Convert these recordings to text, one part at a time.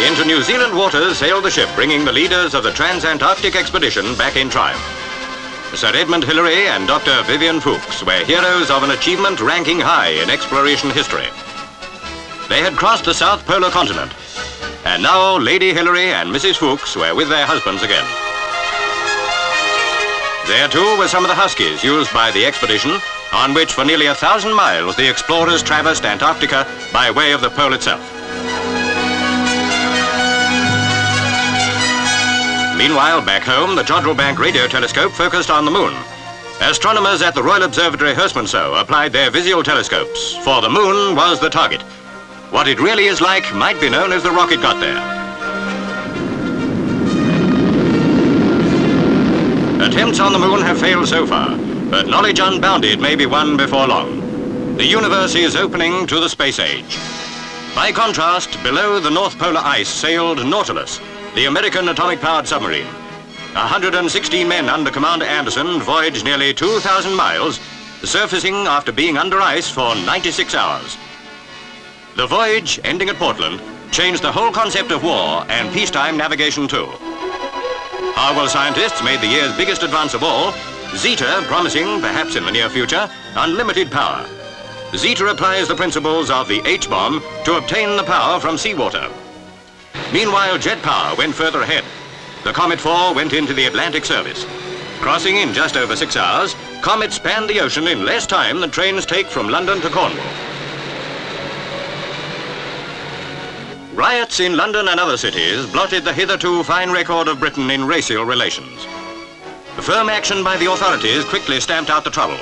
Into New Zealand waters sailed the ship, bringing the leaders of the trans-Antarctic expedition back in triumph. Sir Edmund Hillary and Dr. Vivian Fuchs were heroes of an achievement ranking high in exploration history. They had crossed the South Polar Continent, and now Lady Hillary and Mrs. Fuchs were with their husbands again. There too were some of the huskies used by the expedition, on which for nearly 1,000 miles the explorers traversed Antarctica by way of the pole itself. Meanwhile, back home, the Jodrel Bank radio telescope focused on the moon. Astronomers at the Royal Observatory Herstmanceaux applied their visual telescopes, for the moon was the target. What it really is like might be known as the rocket got there. Attempts on the moon have failed so far, but knowledge unbounded may be won before long. The universe is opening to the space age. By contrast, below the North Polar ice sailed Nautilus, the American atomic-powered submarine. 116 men under Commander Anderson voyaged nearly 2,000 miles, surfacing after being under ice for 96 hours. The voyage, ending at Portland, changed the whole concept of war and peacetime navigation too. Harwell scientists made the year's biggest advance of all, ZETA promising, perhaps in the near future, unlimited power. ZETA applies the principles of the H-bomb to obtain the power from seawater. Meanwhile, jet power went further ahead. The Comet 4 went into the Atlantic service. Crossing in just over 6 hours, Comet spanned the ocean in less time than trains take from London to Cornwall. Riots in London and other cities blotted the hitherto fine record of Britain in racial relations. Firm action by the authorities quickly stamped out the trouble.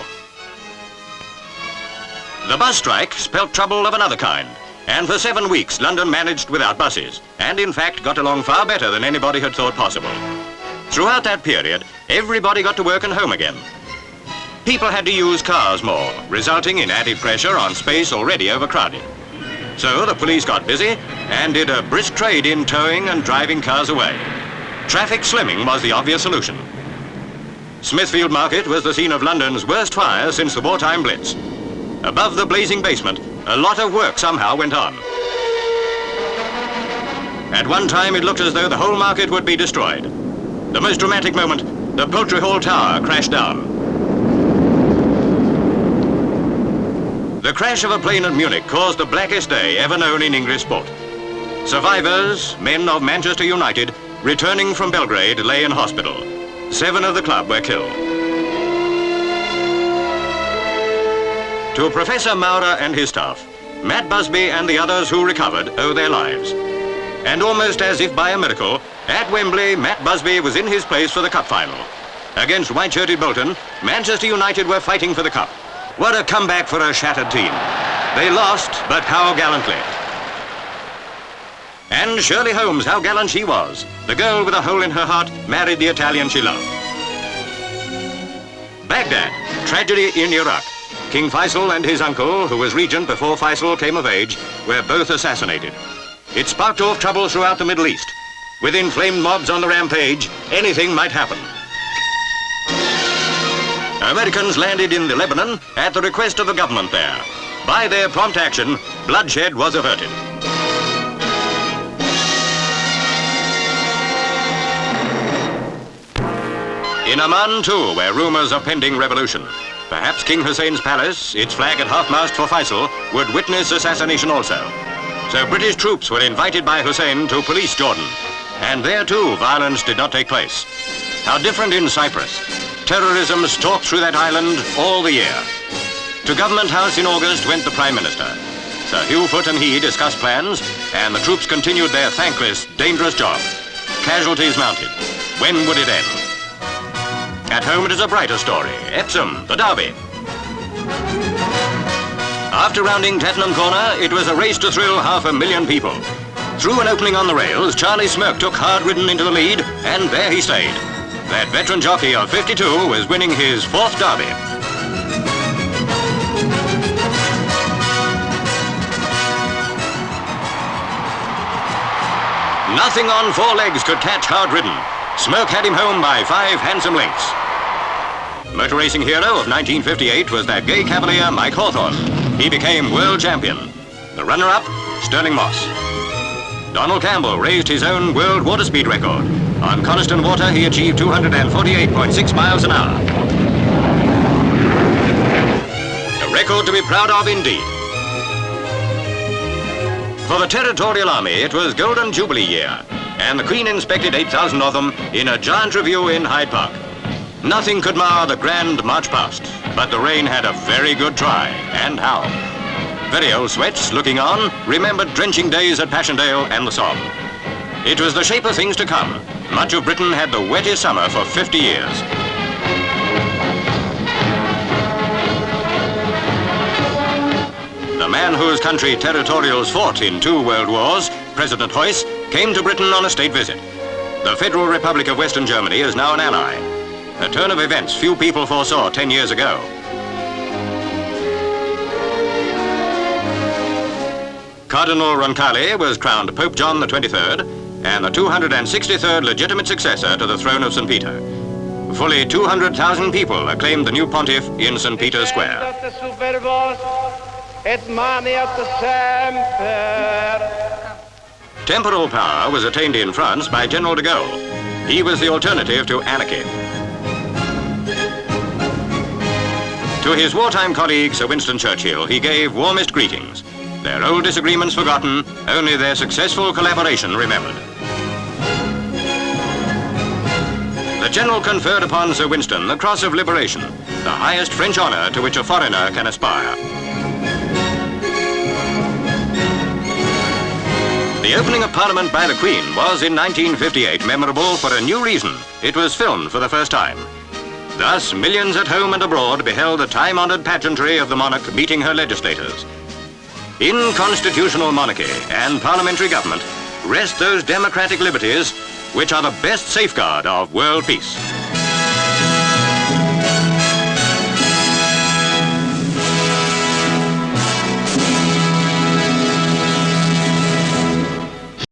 The bus strike spelt trouble of another kind. And for 7 weeks, London managed without buses, and in fact got along far better than anybody had thought possible. Throughout that period, everybody got to work and home again. People had to use cars more, resulting in added pressure on space already overcrowded. So the police got busy and did a brisk trade in towing and driving cars away. Traffic slimming was the obvious solution. Smithfield Market was the scene of London's worst fire since the wartime Blitz. Above the blazing basement, a lot of work somehow went on. At one time, it looked as though the whole market would be destroyed. The most dramatic moment, the Poultry Hall Tower crashed down. The crash of a plane at Munich caused the blackest day ever known in English sport. Survivors, men of Manchester United, returning from Belgrade, lay in hospital. 7 of the club were killed. To Professor Maurer and his staff, Matt Busby and the others who recovered owe their lives. And almost as if by a miracle, at Wembley, Matt Busby was in his place for the cup final. Against white-shirted Bolton, Manchester United were fighting for the cup. What a comeback for a shattered team. They lost, but how gallantly. And Shirley Holmes, how gallant she was. The girl with a hole in her heart married the Italian she loved. Baghdad, tragedy in Iraq. King Faisal and his uncle, who was regent before Faisal came of age, were both assassinated. It sparked off trouble throughout the Middle East. With inflamed mobs on the rampage, anything might happen. Americans landed in Lebanon at the request of the government there. By their prompt action, bloodshed was averted. In Amman, too, were rumors of pending revolution. Perhaps King Hussein's palace, its flag at half-mast for Faisal, would witness assassination also. So British troops were invited by Hussein to police Jordan. And there, too, violence did not take place. How different in Cyprus. Terrorism stalked through that island all the year. To Government House in August went the Prime Minister. Sir Hugh Foot and he discussed plans, and the troops continued their thankless, dangerous job. Casualties mounted. When would it end? At home, it is a brighter story. Epsom, the Derby. After rounding Tattenham Corner, it was a race to thrill 500,000 people. Through an opening on the rails, Charlie Smirk took hard-ridden into the lead, and there he stayed. That veteran jockey of 52 was winning his 4th Derby. Nothing on 4 legs could catch hard-ridden. Smirk had him home by 5 handsome lengths. Motor racing hero of 1958 was that gay cavalier Mike Hawthorn. He became world champion. The runner-up, Sterling Moss. Donald Campbell raised his own world water speed record. On Coniston Water, he achieved 248.6 miles an hour. A record to be proud of indeed. For the Territorial Army, it was Golden Jubilee year, and the Queen inspected 8,000 of them in a giant review in Hyde Park. Nothing could mar the grand march past, but the rain had a very good try, and how. Very old sweats, looking on, remembered drenching days at Passchendaele and the Somme. It was the shape of things to come. Much of Britain had the wettest summer for 50 years. The man whose country territorials fought in 2 world wars, President Heuss, came to Britain on a state visit. The Federal Republic of Western Germany is now an ally. A turn of events few people foresaw 10 years ago. Cardinal Roncalli was crowned Pope John the 23rd and the 263rd legitimate successor to the throne of St. Peter. Fully 200,000 people acclaimed the new pontiff in St. Peter's Square. Temporal power was attained in France by General de Gaulle. He was the alternative to anarchy. To his wartime colleague, Sir Winston Churchill, he gave warmest greetings. Their old disagreements forgotten, only their successful collaboration remembered. The General conferred upon Sir Winston the Cross of Liberation, the highest French honor to which a foreigner can aspire. The opening of Parliament by the Queen was in 1958 memorable for a new reason. It was filmed for the first time. Thus, millions at home and abroad beheld the time-honored pageantry of the monarch meeting her legislators. In constitutional monarchy and parliamentary government rest those democratic liberties which are the best safeguard of world peace.